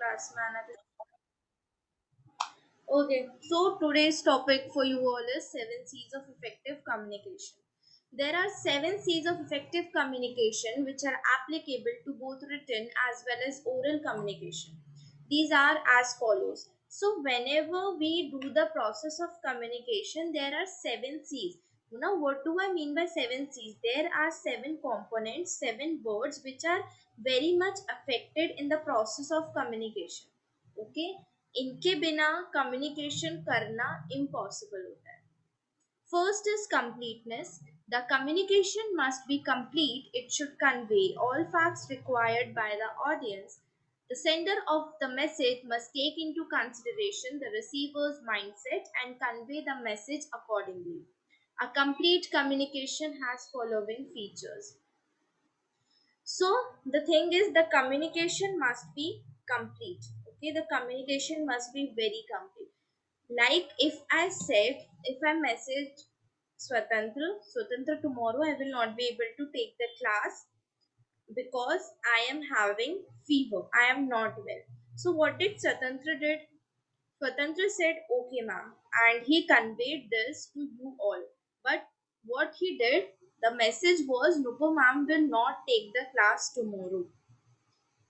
podcast, man. Okay, so today's topic for you all is 7 C's of effective communication. There are 7 C's of effective communication which are applicable to both written as well as oral communication. These are as follows. So, whenever we do the process of communication, there are 7 C's. What do I mean by 7 C's? There are 7 components, 7 words which are very much affected in the process of communication. Okay, इनके बिना communication करना impossible होता है. First is completeness. The communication must be complete. It should convey all facts required by the audience. The sender of the message must take into consideration the receiver's mindset and convey the message accordingly. A complete communication has following features. So the thing is, the communication must be complete. Okay, the communication must be very complete. Like if I said, if I message Swatantra, tomorrow I will not be able to take the class because I am having fever. I am not well. So what did Swatantra did? Swatantra said, okay, ma'am, and he conveyed this to you all. But what he did, the message was, Nupo ma'am will not take the class tomorrow.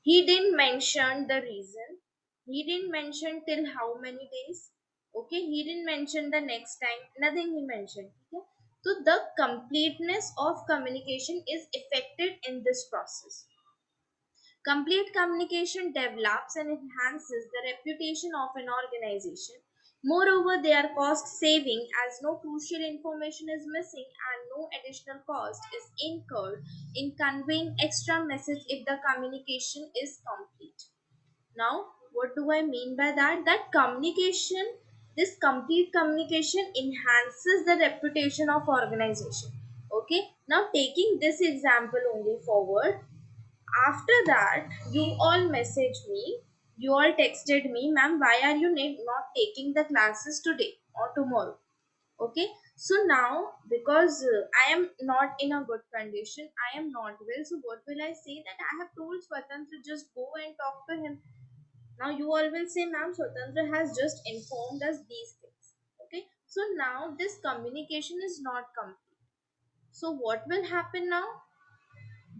He didn't mention the reason. He didn't mention till how many days. Okay, he didn't mention the next time. Nothing he mentioned. Okay? So the completeness of communication is affected in this process. Complete communication develops and enhances the reputation of an organization. Moreover, they are cost saving as no crucial information is missing and no additional cost is incurred in conveying extra message if the communication is complete. Now, what do I mean by that? That communication, this complete communication enhances the reputation of organization. Okay. Now, taking this example only forward, after that, you all messaged me, you all texted me, ma'am, why are you not taking the classes today or tomorrow? Okay, so now because I am not in a good condition, I am not well, so what will I say? That I have told Swatantra just go and talk to him. Now you all will say, ma'am, Swatantra has just informed us these things. Okay, so now this communication is not complete. So what will happen now?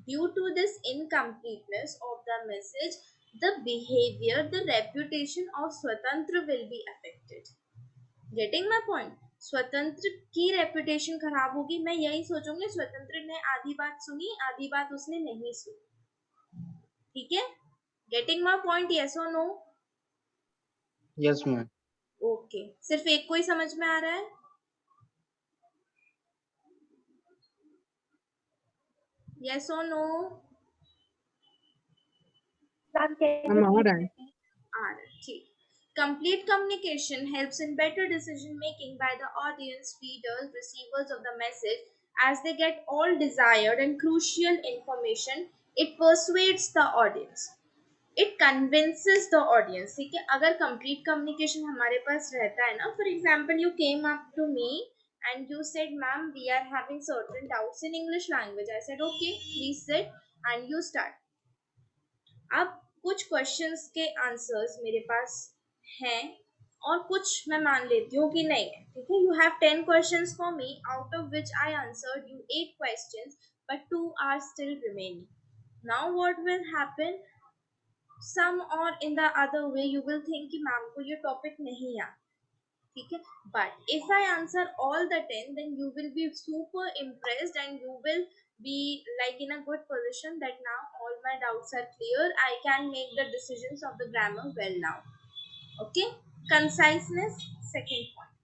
Due to this incompleteness of the message, the behavior, the reputation of Swatantra will be affected. Getting my point? स्वतंत्र की reputation खराब होगी. मैं यही सोचूंगी स्वतंत्र ने आधी बात सुनी, आधी बात उसने नहीं सुनी. ठीक है? Getting my point? यस और नो? Yes ma'am. ओके, सिर्फ एक को ही समझ में आ रहा है? यस और नो? मैम आ रहा है. ठीक. Complete communication helps in better decision making by the audience, readers, receivers of the message as they get all desired and crucial information. It persuades the audience. It convinces the audience. ठीक है, अगर complete communication हमारे पास रहता है ना, for example, you came up to me and you said, ma'am, we are having certain doubts in English language. I said, okay, please sit, and you start. अब कुछ questions के आंसर्स मेरे पास हैं और कुछ मैं मान लेती हूँ कि नहीं है. ठीक है, you have 10 questions for me, out of which I answered you 8 questions, but 2 are still remaining. Now what will happen? Some or in the other way you will think कि मैम को ये टॉपिक नहीं आता. ठीक है, but if I answer all the 10, then you will be super impressed and you will be like in a good position that now all my doubts are clear, I can make the decisions of the grammar well now. Okay, conciseness, second point.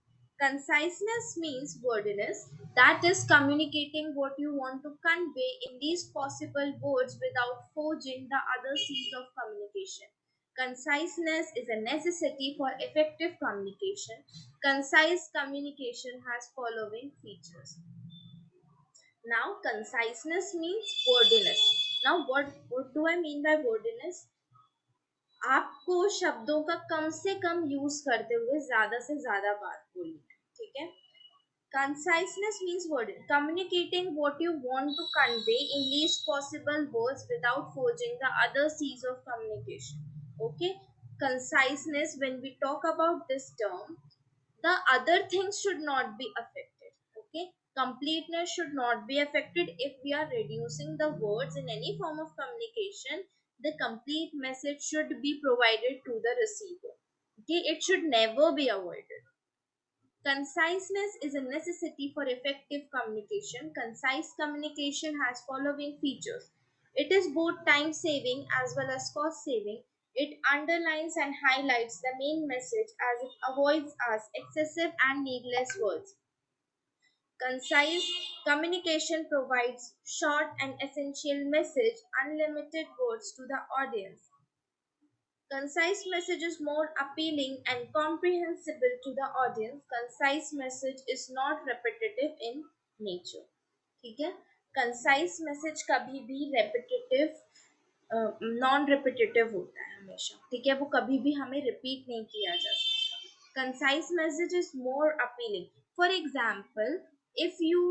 Conciseness means wordiness, that is communicating what you want to convey in these possible words without forging the other C's of communication. Conciseness is a necessity for effective communication. Concise communication has following features. Now, conciseness means wordiness. Now, what do I mean by wordiness? आपको शब्दों का कम से कम use करते हुए ज्यादा से ज्यादा बात बोलनी है. ठीक है. Conciseness means word communicating what you want to convey in least possible words without forging the other C's of communication. Okay. conciseness, when we talk about this term, the other things should not be affected. Okay, completeness should not be affected. If we are reducing the words in any form of communication, the complete message should be provided to the receiver. Okay, it should never be avoided. Conciseness is a necessity for effective communication. Concise communication has following features. It is both time saving as well as cost saving. It underlines and highlights the main message as it avoids us excessive and needless words. Concise communication provides short and essential message, unlimited words to the audience. Concise message is more appealing and comprehensible to the audience. Concise message is not repetitive in nature. ठीक है, concise message कभी भी repetitive non repetitive होता है हमेशा. ठीक है, वो कभी भी हमें रिपीट नहीं किया जा सकता. Concise message is more appealing. For example, if you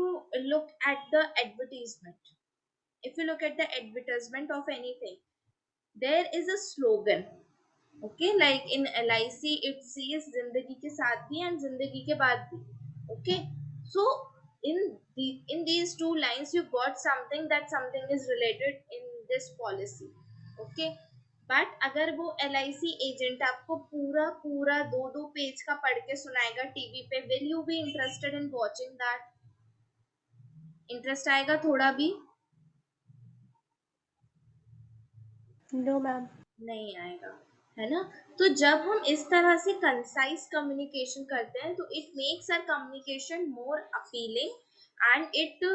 look at the advertisement, if you look at the advertisement of anything, there is a slogan. Okay, like in LIC it says जिंदगी के साथ भी and जिंदगी के बाद भी. Okay, so in in these two lines you got something that something is related in this policy. Okay, but अगर वो LIC एजेंट आपको पूरा पूरा दो दो पेज का पढ़ के सुनाएगा टीवी पे, will you be interested in watching that? Interest आएगा थोड़ा भी? No ma'am. नहीं आएगा, है ना? तो जब हम इस तरह से कंसाइज कम्युनिकेशन करते हैं तो it makes our communication more appealing and it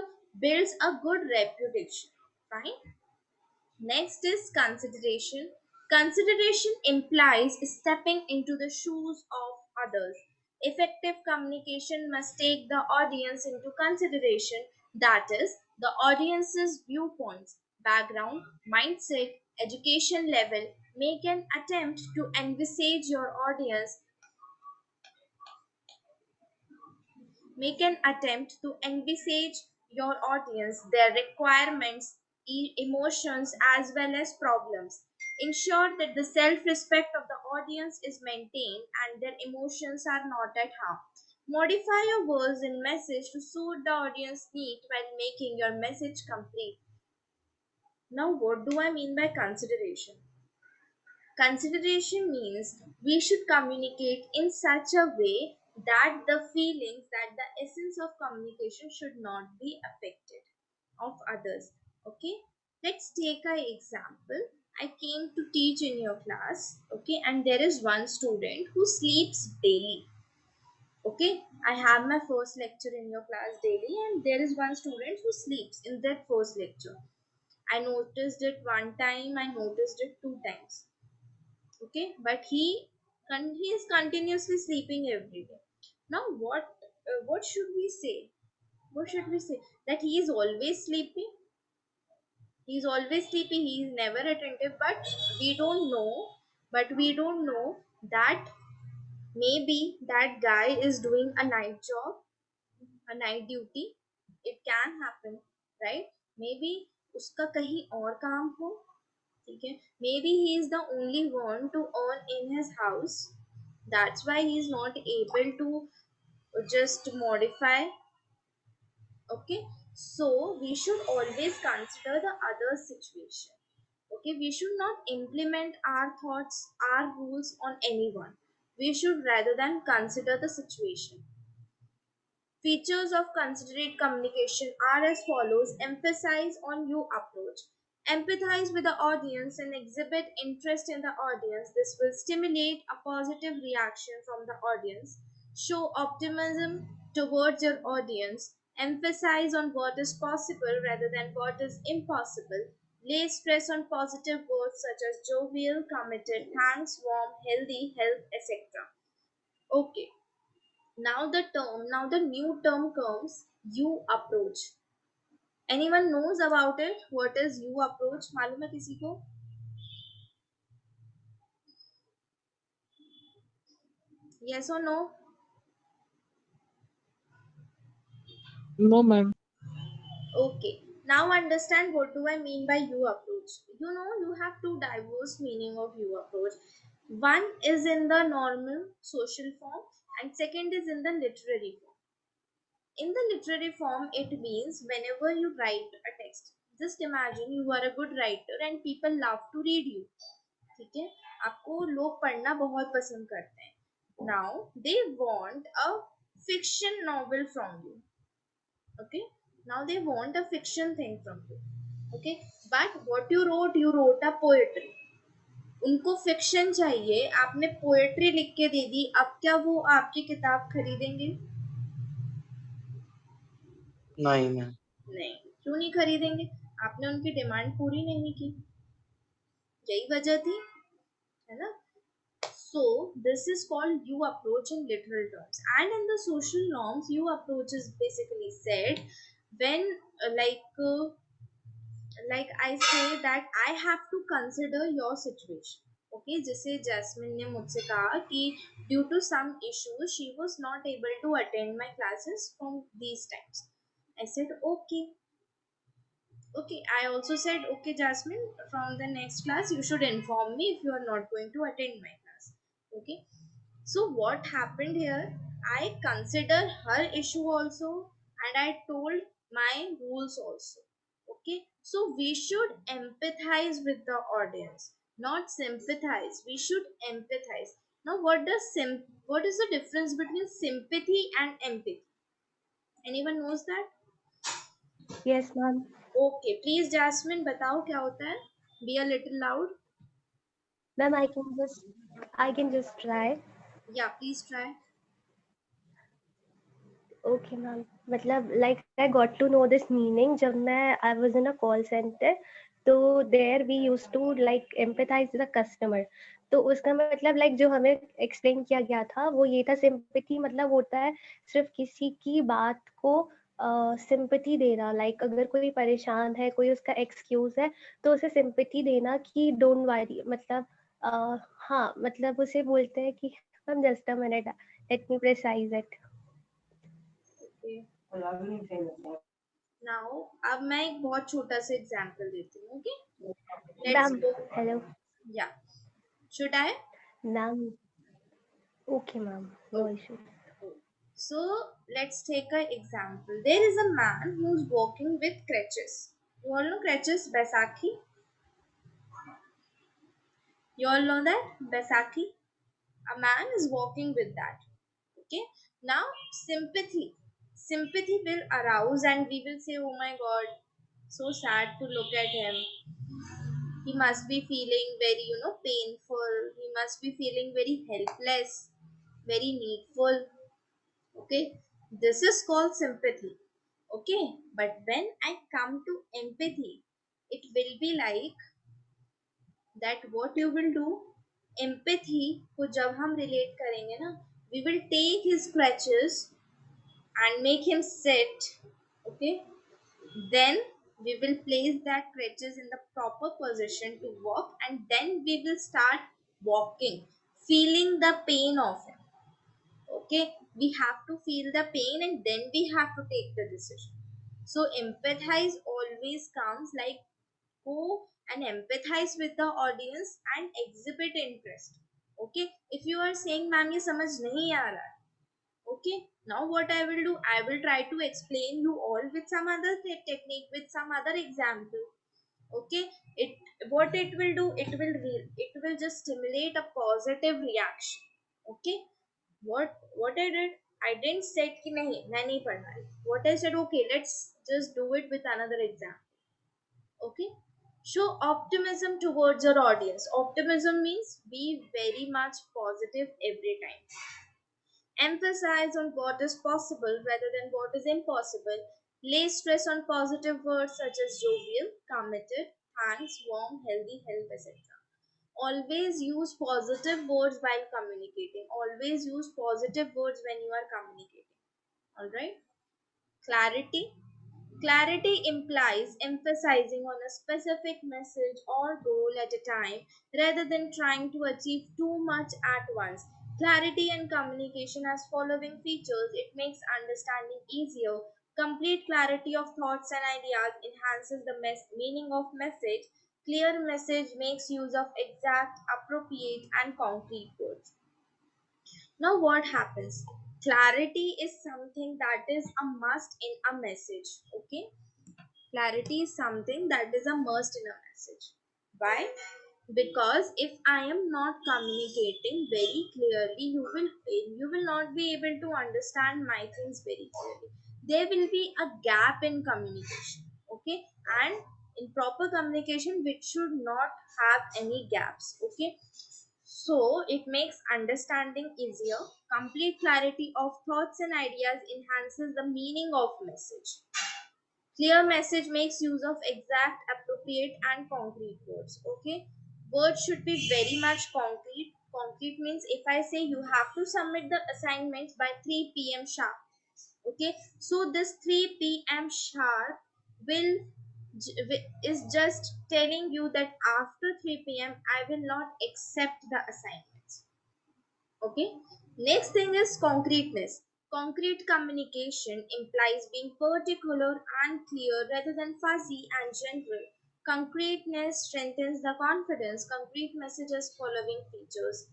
builds a good reputation. Fine. Next is consideration. Consideration implies stepping into the shoes of others. Effective communication must take the audience into consideration, that is, the audience's viewpoints, background, mindset, education level. Make an attempt to envisage your audience Make an attempt to envisage your audience, their requirements, emotions, as well as problems. Ensure that the self respect of the audience is maintained and their emotions are not at harm. Modify your words and message to suit the audience need while making your message complete. Now, what do I mean by consideration? Consideration means we should communicate in such a way that the feelings, that the essence of communication should not be affected of others. Okay, let's take an example. I came to teach in your class, okay, and there is one student who sleeps daily. Okay, I have my first lecture in your class daily, and there is one student who sleeps in that first lecture. I noticed it one time, I noticed it two times. Okay, but he is continuously sleeping every day. Now what should we say? What should we say? That he is always sleeping? He is always sleeping, he is never attentive, but we don't know. We don't know that maybe that guy is doing a night job, a night duty. It can happen, right? Maybe उसका कहीं और काम हो. ठीक है, maybe he is the only one to earn in his house. That's why he is not able to just modify. Okay, so we should always consider the other situation. Okay, we should not implement our thoughts, our rules on anyone. We should rather than consider the situation. Features of considerate communication are as follows. Emphasize on you approach. Empathize with the audience and exhibit interest in the audience. This will stimulate a positive reaction from the audience. Show optimism towards your audience. Emphasize on what is possible rather than what is impossible. Lay stress on positive words such as jovial, committed, thanks, warm, healthy, health, etc. Okay, now the new term comes, you approach. Anyone knows about it? What is you approach? मालूम है किसी को? Yes or no? No, ma'am. Okay, now understand what do I mean by you approach. You know, you have two diverse meaning of you approach. One is in the normal social form and second is in the literary form. In the literary form, it means whenever you write a text, just imagine you are a good writer and people love to read you. ठीक है, आपको लोग पढ़ना बहुत पसंद करते हैं. Now they want a fiction novel from you. Okay, now they want a fiction thing from you. Okay, but what you wrote a poetry. उनको फिक्शन चाहिए, आपने पोएट्री लिख के दे दी, अब क्या वो आपकी किताब खरीदेंगे? नहीं मैम. नहीं. क्यों नहीं खरीदेंगे? आपने उनकी डिमांड पूरी नहीं की. यही वजह थी, है ना? So this is called you approach in literal terms, and in the social norms, you approach is basically said when like I say that I have to consider your situation. Okay, जैसे jasmine ने मुझसे कहा कि due to some issues she was not able to attend my classes from these times. I said okay. Okay, I also said okay, Jasmine, from the next class you should inform me if you are not going to attend my class. Okay, so what happened here? I consider her issue also and I told my rules also. Okay, so we should empathize with the audience, not sympathize. We should empathize. Now, what is the difference between sympathy and empathy? Anyone knows that? Yes, ma'am. Okay, please, Jasmine, बताओ क्या होता है? Be a little loud. Ma'am, I can just try. Yeah, please try. Okay, ma'am. मतलब like I got to know this meaning जब मैं I was in a call center. तो there we used to like empathize the customer. तो उसका मतलब like जो हमें explain किया गया था वो ये था sympathy मतलब होता है सिर्फ किसी की बात को sympathy देना like अगर कोई परेशान है कोई उसका excuse है तो उसे sympathy देना कि don't worry मतलब हाँ मतलब उसे बोलते हैं कि हम just a minute let me precise it. Okay. Now, अब मैं एक बहुत छोटा सा एग्जांपल देती हूँ. Okay, let's Ma'am, go. hello. या, should I? Ma'am, okay, ma'am, no issue. So let's take an example. There is a man who's walking with crutches. You all know crutches, Baisakhi. You all know that Baisakhi. A man is walking with that. Okay. Now sympathy will arouse, and we will say, "Oh my God, so sad to look at him. He must be feeling very, painful. He must be feeling very helpless, very needful." Okay, this is called sympathy. Okay, but when I come to empathy, it will be like that what you will do. Empathy को जब हम relate करेंगे ना, we will take his crutches and make him sit. Okay, then we will place that crutches in the proper position to walk, and then we will start walking, feeling the pain of him. Okay, we have to feel the pain and then we have to take the decision. So empathize always comes like go and empathize with the audience and exhibit interest. Okay, if you are saying ma'am ye samajh nahi aa raha hai, okay, now what I will do, I will try to explain you all with some other technique, with some other example. Okay, it what it will do, it will just stimulate a positive reaction. Okay, what I did, I didn't say कि नहीं मैं नहीं पढ़ना है. What I said, okay, let's just do it with another example. Okay, show optimism towards your audience. Optimism means be very much positive every time. Emphasize on what is possible rather than what is impossible. Lay stress on positive words such as jovial, committed, thanks, warm, healthy, help, etc. Always use positive words while communicating. Always use positive words when you are communicating. Alright? Clarity. Clarity implies emphasizing on a specific message or goal at a time rather than trying to achieve too much at once. Clarity and communication has following features. It makes understanding easier. Complete clarity of thoughts and ideas enhances the meaning of message. Clear message makes use of exact, appropriate, and concrete words. Now, what happens? Clarity is something that is a must in a message. Okay, clarity is something that is a must in a message. Why? Because if I am not communicating very clearly, you will not be able to understand my things very clearly. There will be a gap in communication. Okay, and in proper communication, which should not have any gaps. Okay, so it makes understanding easier. Complete clarity of thoughts and ideas enhances the meaning of message. Clear message makes use of exact, appropriate, and concrete words. Okay, words should be very much concrete. Concrete means if I say you have to submit the assignments by 3 p.m. sharp. Okay, so this 3 p.m. sharp will is just telling you that after 3 p.m. I will not accept the assignments. Okay. Next thing is concreteness. Concrete communication implies being particular and clear rather than fuzzy and general. Concreteness strengthens the confidence. Concrete messages following features.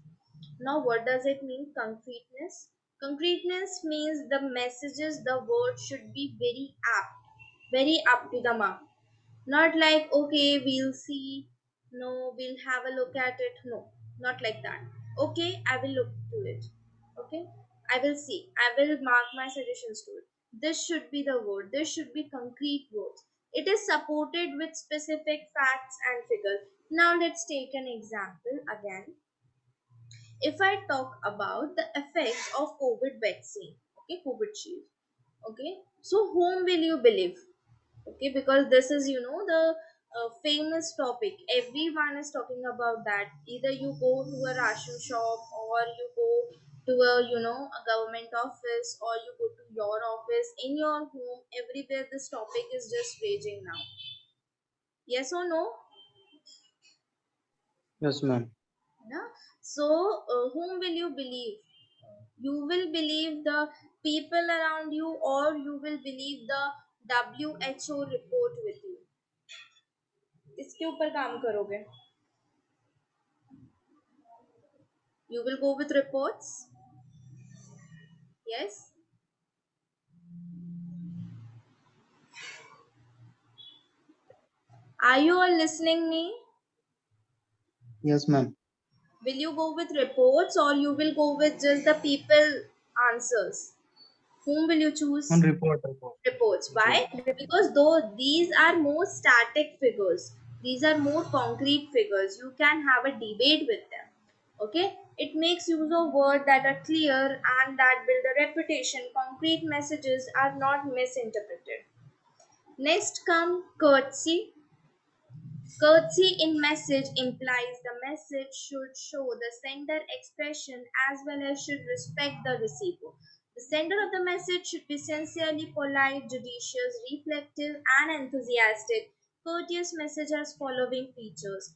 Now, what does it mean? Concreteness. Concreteness means the messages, the words should be very apt, very up to the mark. Not like, okay, we'll see, no, we'll have a look at it. No, not like that. Okay, I will look to it. Okay, I will see. I will mark my suggestions to it. This should be the word. This should be concrete words. It is supported with specific facts and figures. Now let's take an example again. If I talk about the effects of COVID vaccine, okay, COVID shield, okay, so whom will you believe? Okay, because this is the famous topic, everyone is talking about that. Either you go to a ration shop, or you go to a government office, or you go to your office, in your home, everywhere this topic is just raging now. Yes or no? Yes, ma'am. Yeah. So whom will you believe? You will believe the people around you, or you will believe the WHO report with you? इसके ऊपर काम करोगे? You will go with reports? Yes? Are you all listening me? Yes, ma'am. Will you go with reports, or you will go with just the people answers? Whom will you On choose? report, report. Reports. Report. Why? Because though these are more static figures, these are more concrete figures. You can have a debate with them. Okay? It makes use of words that are clear and that build a reputation. Concrete messages are not misinterpreted. Next come courtesy. Courtesy in message implies the message should show the sender expression as well as should respect the receiver. The sender of the message should be sincerely polite, judicious, reflective, and enthusiastic. Courteous message has following features.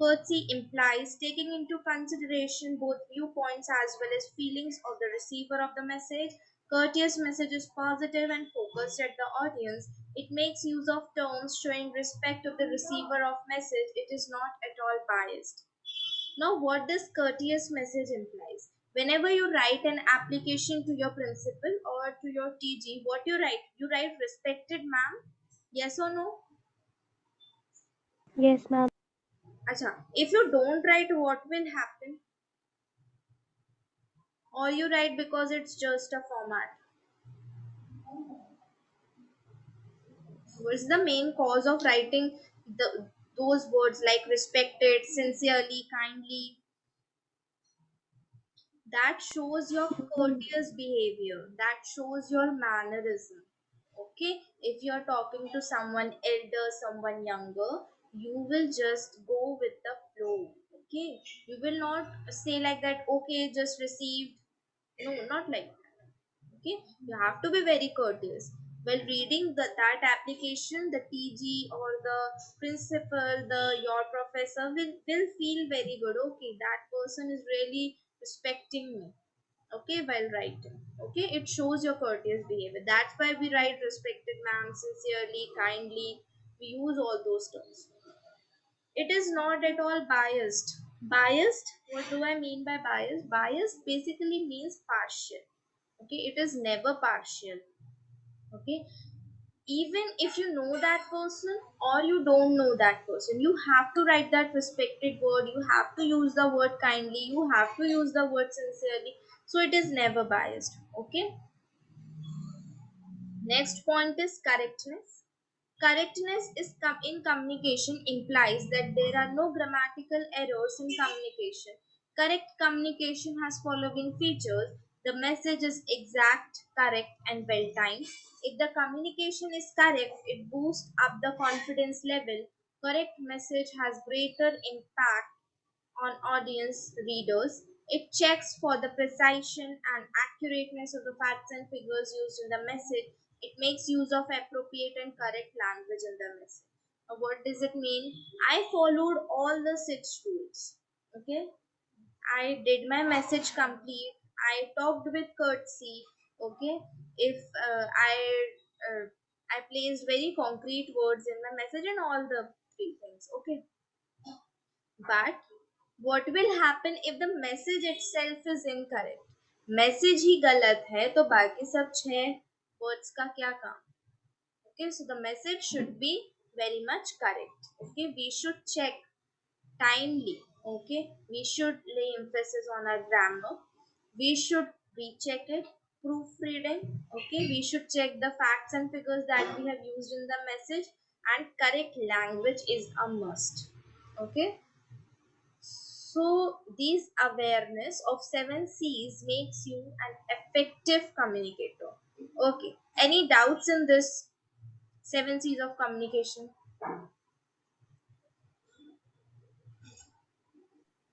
Courtesy implies taking into consideration both viewpoints as well as feelings of the receiver of the message. Courteous message is positive and focused at the audience. It makes use of terms showing respect of the receiver of message. It is not at all biased. Now, what does courteous message implies? Whenever you write an application to your principal or to your TG, what you write? You write respected ma'am. Yes or no? Yes, ma'am. Acha. If you don't write, what will happen? Or you write because it's just a format. What's the main cause of writing those words like respected, sincerely, kindly? That shows your courteous behavior, that shows your mannerism. Okay, if you're talking to someone elder, someone younger, you will just go with the flow. Okay, you will not say like that, okay, just received. No, not like that. Okay, you have to be very courteous while reading that application. The TG or the principal, the your professor will feel very good. Okay, that person is really respecting me. Okay, while writing. Okay, it shows your courteous behavior. That's why we write respected ma'am, sincerely, kindly. We use all those terms. It is not at all biased. Biased, what do I mean by biased? Biased basically means partial. Okay, it is never partial. Okay, even if you know that person or you don't know that person, you have to write that respected word, you have to use the word kindly, you have to use the word sincerely. So it is never biased. Okay, next point is correctness. Correctness is in communication implies that there are no grammatical errors in communication. Correct communication has following features. The message is exact, correct, and well timed. If the communication is correct, it boosts up the confidence level. Correct message has greater impact on audience readers. It checks for the precision and accurateness of the facts and figures used in the message. It makes use of appropriate and correct language in the message. What does it mean? I followed all the 6 rules. Okay, I did my message complete. I talked with courtesy. Okay, if uh, I placed very concrete words in my message and all the 3 things. Okay, but what will happen if the message itself is incorrect? Message ही गलत है तो बाकी सब 6 words का क्या काम? Okay, so the message should be very much correct. Okay, we should check timely. Okay, we should lay emphasis on our grammar. We should recheck it, proofreading. Okay, we should check the facts and figures that we have used in the message, and correct language is a must. Okay, so these awareness of 7 C's makes you an effective communicator. Okay. Any doubts in this 7 C's of communication?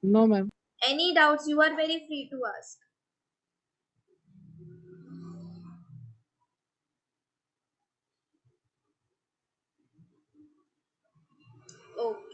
No, ma'am. Any doubts? You are very free to ask. Okay.